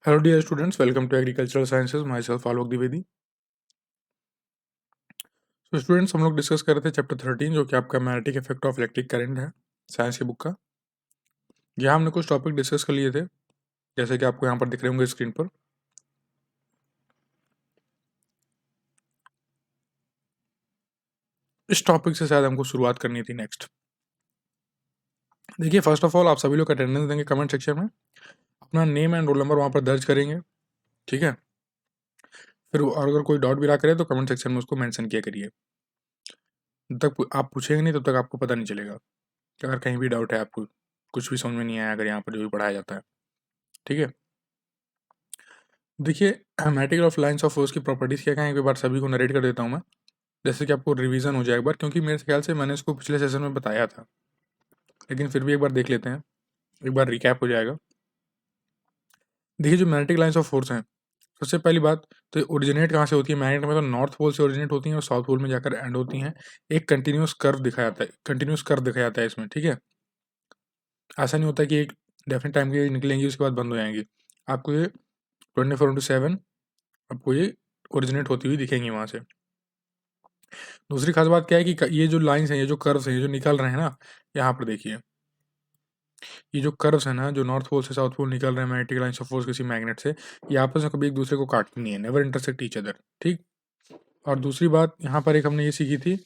Hello dear students, welcome to Agricultural Sciences, myself Alok Dwivedi। तो students हम लोग discuss कर रहे थे चैप्टर 13 जो कि आपका magnetic effect of electric current है साइंस की बुक का। यहाँ हमने कुछ टॉपिक डिस्कस कर लिए थे जैसे कि आपको यहाँ पर दिख रहे होंगे स्क्रीन पर। इस टॉपिक से शायद हमको शुरुआत करनी थी नेक्स्ट। देखिए फर्स्ट ऑफ ऑल आप सभी लोग अटेंडेंस देंगे कमेंट सेक्शन में, अपना नेम एंड रोल नंबर वहाँ पर दर्ज करेंगे, ठीक है। फिर और अगर कोई डाउट भी रहा करे तो कमेंट सेक्शन में उसको मेंशन किया करिए। जब तक आप पूछेंगे नहीं तब तक आपको पता नहीं चलेगा कि अगर कहीं भी डाउट है, आपको कुछ भी समझ में नहीं आया अगर यहाँ पर जो भी पढ़ाया जाता है, ठीक है। देखिए magnetic of lines of force की प्रॉपर्टीज क्या है, एक बार सभी को नरेट कर देता हूँ मैं, जैसे कि आपको रिवीजन हो जाए एक बार, क्योंकि मेरे ख्याल से मैंने इसको पिछले सेशन में बताया था, लेकिन फिर भी एक बार देख लेते हैं, एक बार रिकैप हो जाएगा। देखिए जो मैग्नेटिक लाइंस ऑफ फोर्स हैं, सबसे पहली बात तो ओरिजिनेट कहाँ से होती है मैग्नेट में, तो नॉर्थ पोल से ओरिजिनेट होती हैं और साउथ पोल में जाकर एंड होती हैं। एक कंटिन्यूस कर्व दिखाया जाता है, कंटिन्यूस कर्व दिखाया जाता है इसमें, ठीक है। ऐसा नहीं होता कि एक डेफिनेट टाइम के लिए निकलेंगी उसके बाद बंद हो जाएंगी, आपको ये 24/7 आपको ये ओरिजिनेट होती हुई दिखेंगी वहाँ से। दूसरी खास बात क्या है कि ये जो लाइंस हैं, ये जो कर्व्स हैं, ये जो निकल रहे हैं ना, यहाँ पर देखिए ये जो कर्व्स है ना, जो नॉर्थ पोल से साउथ पोल निकल रहे हैं मैग्नेटिक लाइंस ऑफ फोर्स किसी मैग्नेट से, ये आपस में कभी एक दूसरे को काटते नहीं है, नेवर इंटरसेक्ट ईच अदर, ठीक। और दूसरी बात यहाँ पर एक हमने ये सीखी थी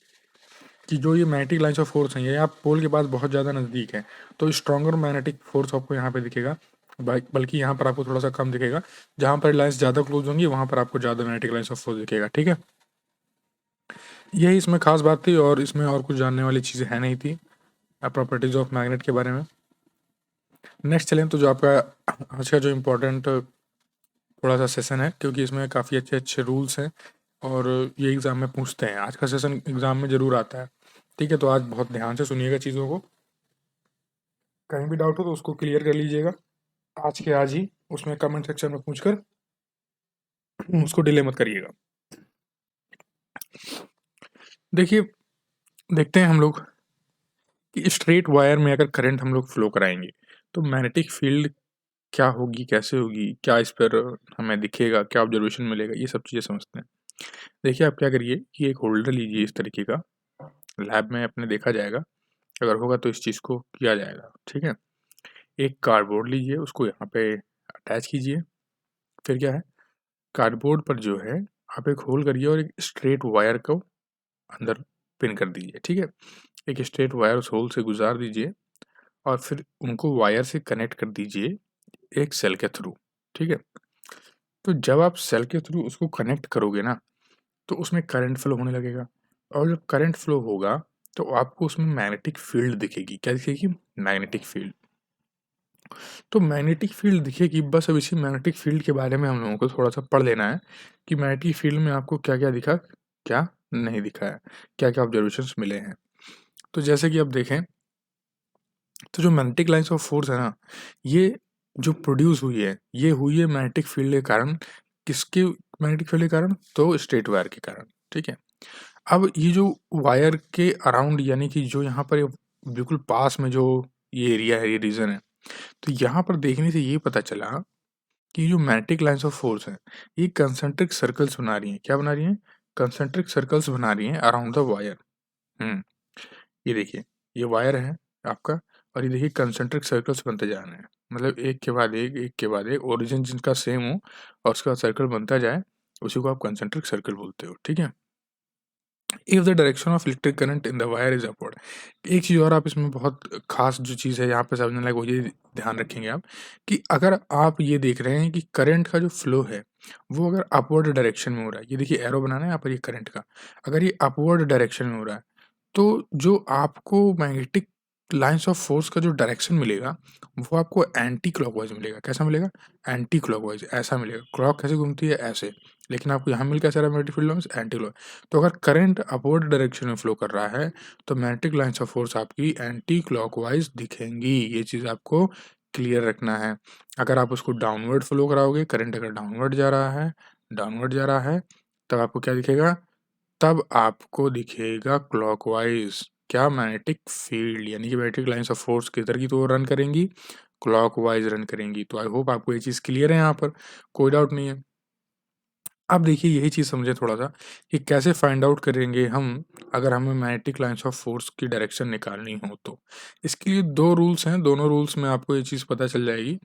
कि जो ये मैग्नेटिक लाइंस ऑफ फोर्स हैं ये आप पोल के पास बहुत ज़्यादा नज़दीक है, तो स्ट्रॉन्गर मैग्नेटिक फोर्स आपको यहाँ पे दिखेगा, बल्कि यहाँ पर आपको थोड़ा सा कम दिखेगा। जहाँ पर लाइंस ज़्यादा क्लोज होंगी वहाँ पर आपको ज़्यादा मैग्नेटिक लाइंस ऑफ फोर्स दिखेगा, ठीक है। यही इसमें खास बात थी और इसमें और कुछ जानने वाली चीज़ें है नहीं थी प्रॉपर्टीज ऑफ मैग्नेट के बारे में। नेक्स्ट चलें तो जो आपका आज का जो इम्पोर्टेंट थोड़ा सा सेशन है, क्योंकि इसमें काफ़ी अच्छे अच्छे रूल्स हैं और ये एग्ज़ाम में पूछते हैं, आज का सेशन एग्ज़ाम में ज़रूर आता है, ठीक है। तो आज बहुत ध्यान से सुनिएगा चीज़ों को, कहीं भी डाउट हो तो उसको क्लियर कर लीजिएगा आज के आज ही, उसमें कमेंट सेक्शन में पूछकर उसको डिले मत करिएगा। देखिए देखते हैं हम लोग कि स्ट्रेट वायर में अगर करंट हम लोग फ्लो कराएंगे तो मैग्नेटिक फील्ड क्या होगी, कैसे होगी, क्या इस पर हमें दिखेगा, क्या ऑब्जर्वेशन मिलेगा, ये सब चीज़ें समझते हैं। देखिए आप क्या करिए कि एक होल्डर लीजिए इस तरीके का, लैब में अपने देखा जाएगा, अगर होगा तो इस चीज़ को किया जाएगा, ठीक है। एक कार्डबोर्ड लीजिए, उसको यहाँ पे अटैच कीजिए। फिर क्या है, कार्डबोर्ड पर जो है आप एक होल करिए और एक स्ट्रेट वायर को अंदर पिन कर दीजिए, ठीक है। एक स्ट्रेट वायर उस होल से गुजार दीजिए और फिर उनको वायर से कनेक्ट कर दीजिए एक सेल के थ्रू, ठीक है। तो जब आप सेल के थ्रू उसको कनेक्ट करोगे ना तो उसमें करंट फ्लो होने लगेगा, और जब करंट फ्लो होगा तो आपको उसमें मैग्नेटिक फील्ड दिखेगी। क्या दिखेगी? Magnetic field. तो मैग्नेटिक फील्ड दिखेगी, बस अब इसी मैग्नेटिक फील्ड के बारे में हम लोगों को थोड़ा सा पढ़ लेना है कि मैग्नेटिक फील्ड में आपको क्या क्या दिखा, क्या नहीं दिखा है, क्या क्या ऑब्जर्वेशंस मिले हैं। तो जैसे कि अब देखें तो जो मैग्नेटिक लाइंस ऑफ फोर्स है ना, ये जो प्रोड्यूस हुई है ये हुई है मैग्नेटिक फील्ड के कारण। किसके मैग्नेटिक फील्ड के कारण? तो स्ट्रेट वायर के कारण, ठीक है। अब ये जो वायर के अराउंड, यानी कि जो यहाँ पर बिल्कुल पास में जो ये एरिया है, ये रीजन है, तो यहाँ पर देखने से ये पता चला कि जो मैग्नेटिक लाइंस ऑफ फोर्स है ये कंसेंट्रिक सर्कल्स बना रही हैं। क्या बना रही हैं? कंसेंट्रिक सर्कल्स बना रही हैं अराउंड द वायर। हम्म ये देखिए, ये वायर है आपका, और ये देखिए कंसेंट्रिक सर्कल्स बनते जा रहे हैं, मतलब एक के बाद एक के बाद एक, ओरिजिन जिनका सेम हो और उसका सर्कल बनता जाए, उसी को आप कंसेंट्रिक सर्कल बोलते हो, ठीक है। If the direction of electric current in the wire is upward. एक चीज़ और आप इसमें बहुत खास जो चीज़ है यहाँ पे समझने लायक, वो ये ध्यान रखेंगे आप कि अगर आप ये देख रहे हैं कि करंट का जो फ्लो है वो अगर अपवर्ड डायरेक्शन में हो रहा है, ये देखिए एरो बनाना है यहाँ पर, ये करंट का अगर ये अपवर्ड डायरेक्शन में हो रहा है तो जो आपको मैग्नेटिक लाइंस ऑफ फोर्स का जो डायरेक्शन मिलेगा वो आपको एंटी क्लॉकवाइज मिलेगा। कैसा मिलेगा? एंटी क्लॉकवाइज, ऐसा मिलेगा। क्लॉक कैसे घूमती है? ऐसे। लेकिन आपको यहाँ मिल कैसा रहा magnetic field lines? Anti clock. तो अगर करंट अपवर्ड डायरेक्शन में फ्लो कर रहा है तो मैग्नेटिक लाइंस ऑफ फोर्स आपकी एंटी क्लॉकवाइज दिखेंगी। ये चीज़ आपको क्लियर रखना है। अगर आप उसको डाउनवर्ड फ्लो कराओगे, करंट अगर डाउनवर्ड जा रहा है तब आपको क्या दिखेगा? तब आपको दिखेगा क्लॉकवाइज। क्या? मैग्नेटिक फील्ड, यानी कि मैग्नेटिक लाइंस ऑफ फोर्स किधर की तो रन करेंगी? क्लॉकवाइज रन करेंगी। तो आई होप आपको ये चीज़ क्लियर है, यहाँ पर कोई डाउट नहीं है। अब देखिए यही चीज़ समझें थोड़ा सा कि कैसे फाइंड आउट करेंगे हम, अगर हमें मैग्नेटिक लाइंस ऑफ फोर्स की डायरेक्शन निकालनी हो तो। इसके लिए दो रूल्स हैं, दोनों रूल्स में आपको ये चीज़ पता चल जाएगी।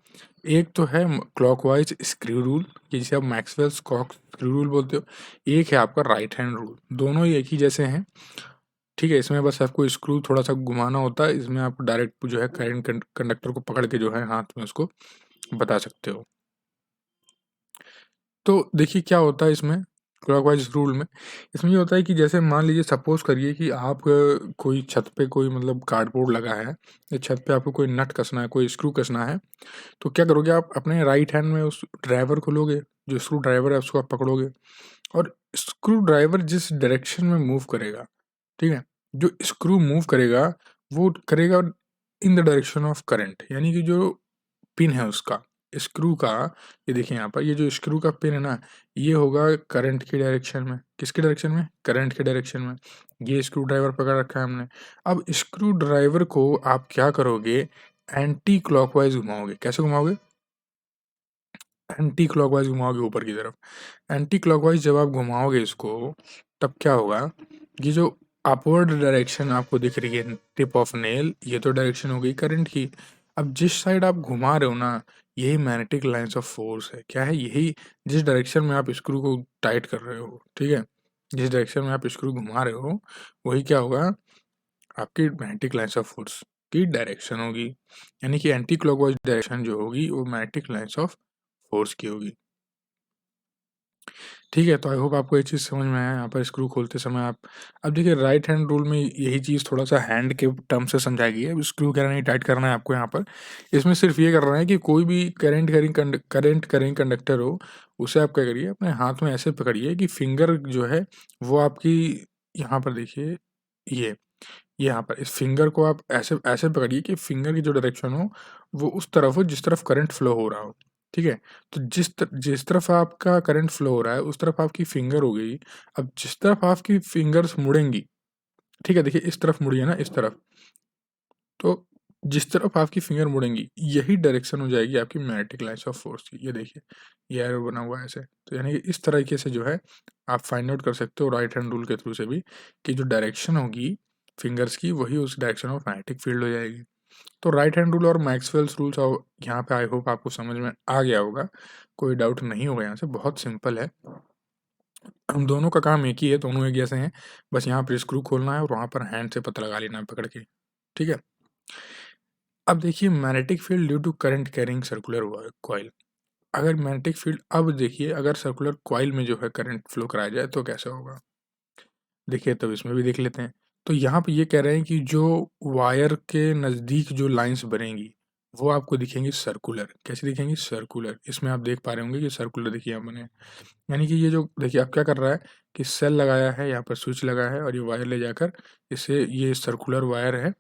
एक तो है क्लॉकवाइज स्क्रू रूल, जिसे आप मैक्सवेल्स क्लॉक स्क्रू रूल बोलते हो। एक है आपका राइट हैंड रूल। दोनों ही एक ही जैसे हैं, ठीक है। इसमें बस आपको स्क्रू थोड़ा सा घुमाना होता है, इसमें आप डायरेक्ट जो है करंट कंडक्टर को पकड़ के जो है हाथ में उसको बता सकते हो। तो देखिए क्या होता है इसमें क्लॉकवाइज रूल में, इसमें ये होता है कि जैसे मान लीजिए सपोज करिए कि आप कोई छत पे कोई मतलब कार्डबोर्ड लगा है, या छत पे आपको कोई नट कसना है, कोई स्क्रू कसना है, तो क्या करोगे आप अपने राइट हैंड में उस ड्राइवर को लोगे, जो स्क्रू ड्राइवर है उसको आप पकड़ोगे, और स्क्रू ड्राइवर जिस डायरेक्शन में मूव करेगा, ठीक है, जो स्क्रू मूव करेगा वो करेगा in the direction of current, यानी कि जो पिन है उसका, स्क्रू का, ये देखिए यहाँ पर ये जो स्क्रू का पिन है ना, ये होगा करंट की डायरेक्शन में। किसके डायरेक्शन में? करंट के डायरेक्शन में। ये स्क्रू ड्राइवर पकड़ रखा है हमने। अब स्क्रू ड्राइवर को आप क्या करोगे, एंटी क्लॉकवाइज घुमाओगे। कैसे घुमाओगे? एंटी क्लॉकवाइज घुमाओगे ऊपर की तरफ। एंटी क्लॉकवाइज जब आप घुमाओगे इसको, तब क्या होगा, ये जो अपवर्ड डायरेक्शन आपको दिख रही है टिप ऑफ नेल, ये तो डायरेक्शन हो गई करंट की। अब जिस साइड आप घुमा रहे हो ना, यही मैग्नेटिक लाइंस ऑफ फोर्स है। क्या है? यही जिस डायरेक्शन में आप स्क्रू को टाइट कर रहे हो, ठीक है, जिस डायरेक्शन में आप स्क्रू घुमा रहे हो, वही क्या होगा, आपकी मैग्नेटिक लाइंस ऑफ फोर्स की डायरेक्शन होगी। यानी कि एंटी क्लॉकवाइज डायरेक्शन जो होगी वो मैग्नेटिक लाइंस ऑफ फोर्स की होगी। ठीक है, तो आई होप आपको ये चीज़ समझ में आया। यहाँ पर स्क्रू खोलते समय आप, अब देखिए राइट हैंड रूल में यही चीज़ थोड़ा-सा हैंड के टर्म से समझाई गई है। अब स्क्रू कैसे नहीं टाइट करना है आपको यहाँ पर। इसमें सिर्फ़ ये करना है कि कोई भी करंट कैरिंग कंडक्टर हो, उसे आप क्या करिए, अपने हाथ में ऐसे पकड़िए कि फिंगर जो है वो आपकी, यहाँ पर देखिए ये यहाँ पर इस फिंगर को आप ऐसे ऐसे पकड़िए कि फिंगर की जो डायरेक्शन हो, वो उस तरफ हो जिस तरफ करंट फ्लो हो रहा हो, ठीक है? तो जिस तरफ आपका करंट फ्लो हो रहा है, उस तरफ आपकी फिंगर हो गई। अब जिस तरफ आपकी फिंगर्स मुड़ेंगी, ठीक है? देखिए इस तरफ मुड़ी है ना, इस तरफ। तो जिस तरफ आपकी फिंगर मुड़ेंगी, यही डायरेक्शन हो जाएगी आपकी मैग्नेटिक लाइन्स ऑफ फोर्स की। ये देखिए, ये एरो बना हुआ है ऐसे। तो यानी कि इस तरीके से जो है, आप फाइंड आउट कर सकते हो राइट हैंड रूल के थ्रू से भी, कि जो डायरेक्शन होगी फिंगर्स की, वही उस डायरेक्शन ऑफ मैग्नेटिक फील्ड हो जाएगी। तो राइट हैंड रूल और मैक्सवेल्स रूल्स यहाँ पे आई होप आपको समझ में आ गया होगा। कोई डाउट नहीं होगा यहाँ से, बहुत सिंपल है। हम दोनों का काम एक ही है, दोनों एक जैसे हैं। बस यहाँ पर स्क्रू खोलना है और वहाँ पर हैंड से पता लगा लेना है पकड़ के, ठीक है? अब देखिए magnetic field due to current carrying circular coil. अगर मैग्नेटिक फील्ड, अब देखिए अगर सर्कुलर कॉइल में जो है करंट फ्लो कराया जाए तो कैसा होगा? देखिए तब इसमें भी देख लेते हैं। तो यहाँ पे ये कह रहे हैं कि जो वायर के नज़दीक जो लाइन्स बनेंगी, वो आपको दिखेंगी सर्कुलर। कैसी दिखेंगी? सर्कुलर। इसमें आप देख पा रहे होंगे कि सर्कुलर देखिए यहाँ बने हैं। यानी कि ये जो देखिए अब क्या कर रहा है कि सेल लगाया है, यहाँ पर स्विच लगा है और ये वायर ले जाकर इसे, ये सर्कुलर वायर है,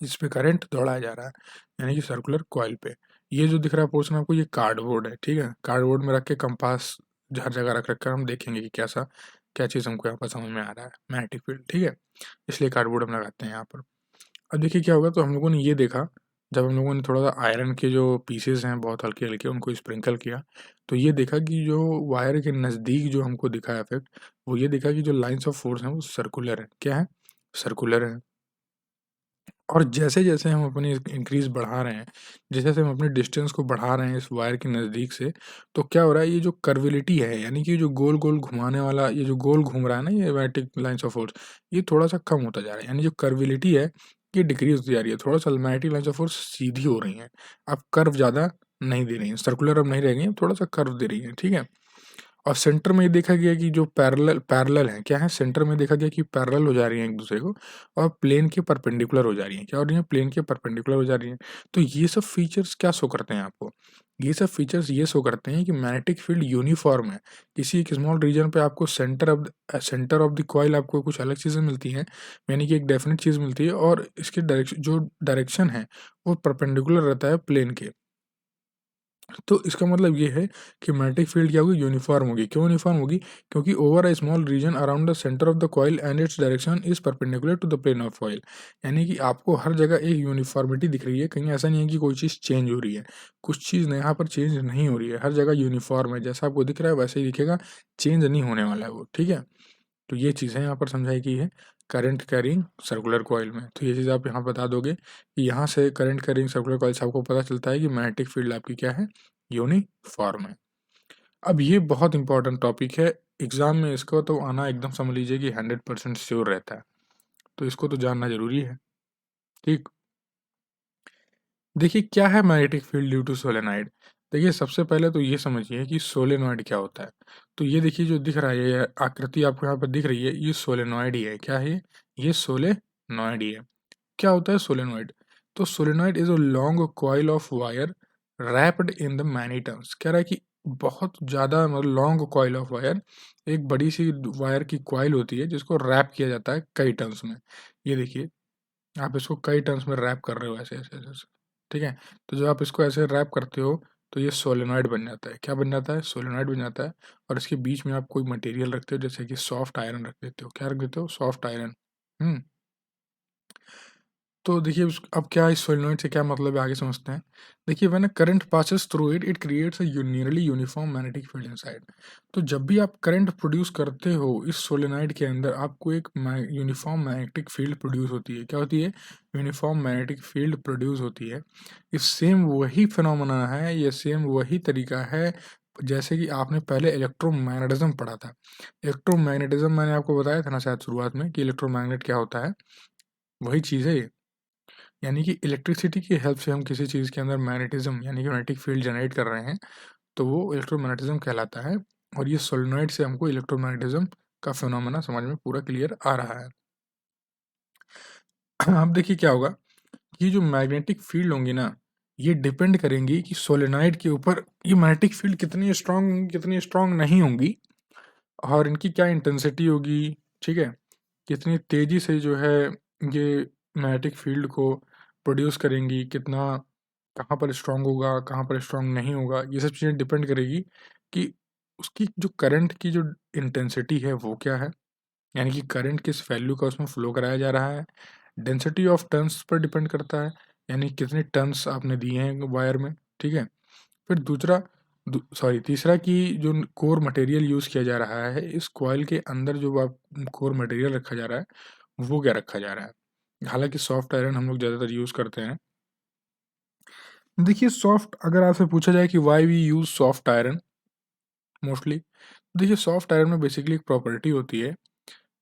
इस पे करंट दौड़ाया जा रहा है, यानी कि सर्कुलर कॉइल पे। ये जो दिख रहा है पोर्शन आपको, ये कार्डबोर्ड है, ठीक है? कार्डबोर्ड में रख के कंपास हर जगह रख रख कर हम देखेंगे कि कैसा क्या चीज़ हमको यहाँ पर समझ में आ रहा है, मैग्नेटिक फील्ड, ठीक है? इसलिए कार्डबोर्ड हम लगाते हैं यहाँ पर। अब देखिए क्या होगा, तो हम लोगों ने ये देखा, जब हम लोगों ने थोड़ा-सा आयरन के जो पीसेज़ हैं बहुत हल्के-हल्के, उनको स्प्रिंकल किया, तो ये देखा कि जो वायर के नज़दीक जो हमको दिखा इफ़ेक्ट, वो ये दिखा कि जो लाइन्स ऑफ फोर्स हैं वो सर्कुलर हैं। क्या है? सर्कुलर हैं। और जैसे-जैसे हम अपनी इंक्रीज़ बढ़ा रहे हैं, जैसे-जैसे हम अपने डिस्टेंस को बढ़ा रहे हैं इस वायर के नज़दीक से, तो क्या हो रहा है, ये जो कर्विलिटी है, यानी कि जो गोल-गोल घुमाने वाला, ये जो गोल घूम रहा है ना, ये मैग्नेटिक लाइन्स ऑफ फोर्स, ये थोड़ा-सा कम होता जा रहा है। यानी जो कर्विलिटी है, ये डिक्रीज़ होती जा रही है। थोड़ा-सा मैग्नेटिक लाइन्स ऑफ फोर्स सीधी हो रही हैं। अब कर्व ज़्यादा नहीं दे रही हैं, सर्कुलर अब नहीं रह गई हैं, थोड़ा-सा कर्व दे रही हैं, ठीक है? और सेंटर में ये देखा गया कि जो पैरेलल पैरेलल हैं, क्या है? सेंटर में देखा गया कि पैरेलल हो जा रही हैं एक-दूसरे को, और प्लेन के परपेंडिकुलर हो जा रही हैं। क्या हो रही हैं? प्लेन के परपेंडिकुलर हो जा रही हैं। तो ये सब फीचर्स क्या शो करते हैं आपको? ये सब फीचर्स ये शो करते हैं कि मैग्नेटिक फील्ड यूनिफ़ॉर्म है। किसी एक स्मॉल रीजन पे आपको सेंटर ऑफ द कॉइल आपको कुछ अलग चीज़ें मिलती हैं, यानी कि एक डेफिनिट चीज़ मिलती है, और इसके डायरेक्शन जो डायरेक्शन है, वो परपेंडिकुलर रहता है प्लेन के। तो इसका मतलब ये है कि मैग्नेटिक फील्ड क्या होगी, यूनिफॉर्म होगी। क्यों यूनिफॉर्म होगी? क्योंकि over a small region around the centre of the coil and its direction is perpendicular to the plane of coil. यानी कि आपको हर जगह एक यूनिफॉर्मिटी दिख रही है, कहीं ऐसा नहीं है कि कोई चीज़ चेंज हो रही है। कुछ चीज़ यहाँ पर चेंज नहीं हो रही है, हर जगह यूनिफॉर्म है, जैसा आपको दिख रहा है वैसे ही दिखेगा, चेंज नहीं होने वाला है वो, ठीक है। तो ये चीज़ें यहाँ पर समझाई गई है करंट कैरिंग सर्कुलर कॉइल में। तो ये चीज़ आप यहाँ बता दोगे कि यहाँ से करंट कैरिंग सर्कुलर कॉइल से आपको पता चलता है कि मैग्नेटिक फील्ड आपकी क्या है, यूनिफॉर्म है। अब ये बहुत इंपॉर्टेंट टॉपिक है, एग्जाम में इसको तो आना एकदम समझ लीजिए कि 100% श्योर रहता है, तो इसको तो जानना जरूरी है। ठीक, देखिए क्या है magnetic field due to solenoid. देखिए सबसे पहले तो ये समझिए कि सोलेनॉइड क्या होता है। तो ये देखिए जो दिख रहा है, ये आकृति आपको यहाँ पर दिख रही है, ये सोलेनॉइड ही है। क्या है ये सोलेनॉइड ही है। क्या होता है सोलेनॉइड? तो solenoid is a long coil of wire wrapped in the many turns. कह रहा है कि बहुत ज़्यादा मतलब लॉन्ग कॉइल ऑफ वायर, एक बड़ी सी वायर की कॉइल होती है जिसको रैप किया जाता है कई टर्न्स में। ये देखिए आप इसको कई टर्न्स में रैप कर रहे हो, ऐसे ऐसे ऐसे ऐसे, ठीक है। तो जब आप इसको ऐसे रैप करते हो तो ये सोलेनॉइड बन जाता है। क्या बन जाता है? सोलेनॉइड बन जाता है। और इसके बीच में आप कोई मटेरियल रखते हो, जैसे कि सॉफ्ट आयरन रख देते हो। क्या रख देते हो? Soft iron. हम्म। तो देखिए अब क्या इस सोलेनॉइड से क्या मतलब है, आगे समझते हैं। देखिए when a current passes through it it creates a nearly uniform magnetic field inside. तो जब भी आप करंट प्रोड्यूस करते हो इस सोलेनॉइड के अंदर, आपको एक यूनिफॉर्म मैग्नेटिक फील्ड प्रोड्यूस होती है। क्या होती है? यूनिफॉर्म मैग्नेटिक फील्ड प्रोड्यूस होती है। इस सेम वही फिनोमेना है, ये सेम वही तरीका है जैसे कि आपने पहले इलेक्ट्रोमैग्नेटिज्म पढ़ा था। इलेक्ट्रोमैग्नेटिज्म मैंने आपको बताया था ना शायद शुरुआत में कि इलेक्ट्रोमैग्नेट क्या होता है, वही चीज़ है ये। यानी कि इलेक्ट्रिसिटी की हेल्प से हम किसी चीज़ के अंदर मैग्नेटिज्म यानी कि मैग्नेटिक फील्ड जनरेट कर रहे हैं, तो वो इलेक्ट्रोमैग्नेटिज्म कहलाता है। और ये सोलेनॉइड से हमको इलेक्ट्रोमैग्नेटिज्म का फिनोमेना समझ में पूरा क्लियर आ रहा है। अब देखिए क्या होगा, ये जो मैग्नेटिक फील्ड होंगी ना, ये डिपेंड करेंगी कि सोलेनॉइड के ऊपर ये मैग्नेटिक फील्ड कितनी स्ट्रांग होंगी, कितनी स्ट्रांग नहीं होंगी, और इनकी क्या इंटेंसिटी होगी, ठीक है। कितनी तेज़ी से जो है ये मैग्नेटिक फील्ड को प्रोड्यूस करेंगी, कितना कहाँ पर स्ट्रांग होगा, कहाँ पर स्ट्रांग नहीं होगा, ये सब चीज़ें डिपेंड करेगी कि उसकी जो करंट की जो इंटेंसिटी है वो क्या है, यानी कि करंट किस वैल्यू का उसमें फ्लो कराया जा रहा है। Density of turns per depend करता है, यानी कितने टर्न्स आपने दिए हैं वायर में, ठीक है। फिर दूसरा सॉरी तीसरा कि जो कोर मटेरियल यूज़ किया जा रहा है इस कॉइल के अंदर, जो आप कोर मटेरियल रखा जा रहा है वो क्या रखा जा रहा है। हालांकि सॉफ्ट आयरन हम लोग ज़्यादातर यूज़ करते हैं। देखिए सॉफ्ट, अगर आपसे पूछा जाए कि why we use soft iron mostly, देखिए सॉफ्ट आयरन में बेसिकली एक प्रॉपर्टी होती है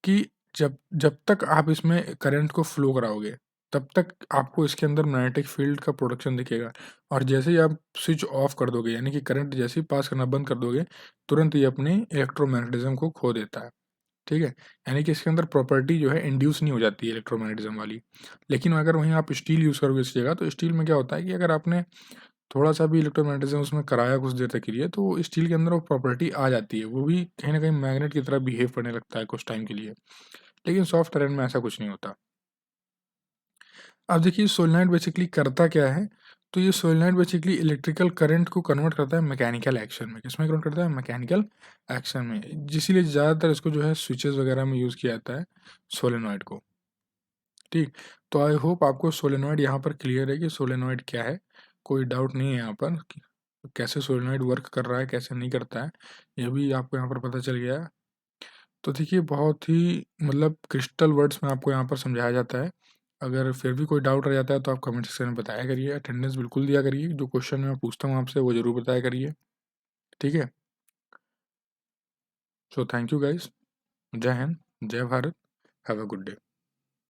कि जब जब तक आप इसमें करंट को फ्लो कराओगे तब तक आपको इसके अंदर मैग्नेटिक फील्ड का प्रोडक्शन दिखेगा। और जैसे ही आप स्विच ऑफ कर दोगे, यानी कि करंट जैसे ही पास करना बंद कर दोगे, तुरंत ये अपने इलेक्ट्रोमैग्नेटिज्म को खो देता है, ठीक है। यानी कि इसके अंदर प्रॉपर्टी जो है इंड्यूस नहीं हो जाती है इलेक्ट्रोमैग्नेटिज्म वाली। लेकिन अगर वहीं आप स्टील यूज़ करोगे इस जगह, तो स्टील में क्या होता है कि अगर आपने थोड़ा सा भी इलेक्ट्रोमैग्नेटिज्म उसमें कराया कुछ देर तक के लिए, तो स्टील के अंदर वो प्रॉपर्टी आ जाती है, वो भी कहीं ना कहीं मैग्नेट की तरह बिहेव करने लगता है कुछ टाइम के लिए। लेकिन सॉफ्ट आयरन में ऐसा कुछ नहीं होता। अब देखिए सोलेनॉइड बेसिकली करता क्या है। तो ये सोलेनॉइड बेसिकली इलेक्ट्रिकल करंट को कन्वर्ट करता है मैकेनिकल एक्शन में। किसमें कन्वर्ट करता है? मैकेनिकल एक्शन में। इसीलिए ज़्यादातर इसको जो है स्विचेस वगैरह में यूज़ किया जाता है सोलेनॉइड को। ठीक, तो आई होप आपको सोलेनॉइड यहाँ पर क्लियर है कि सोलेनॉइड क्या है। कोई डाउट नहीं है यहाँ पर कि कैसे सोलेनॉइड वर्क कर रहा है, कैसे नहीं करता है, ये भी आपको यहाँ पर पता चल गया है। तो देखिए बहुत ही मतलब क्रिस्टल वर्ड्स में आपको यहाँ पर समझाया जाता है। अगर फिर भी कोई डाउट रह जाता है तो आप कमेंट सेक्शन में बताया करिए, अटेंडेंस बिल्कुल दिया करिए, जो क्वेश्चन मैं पूछता हूँ आपसे वो ज़रूर बताया करिए, ठीक है। सो थैंक यू गाइस, जय हिंद, जय Bharat, have a good day.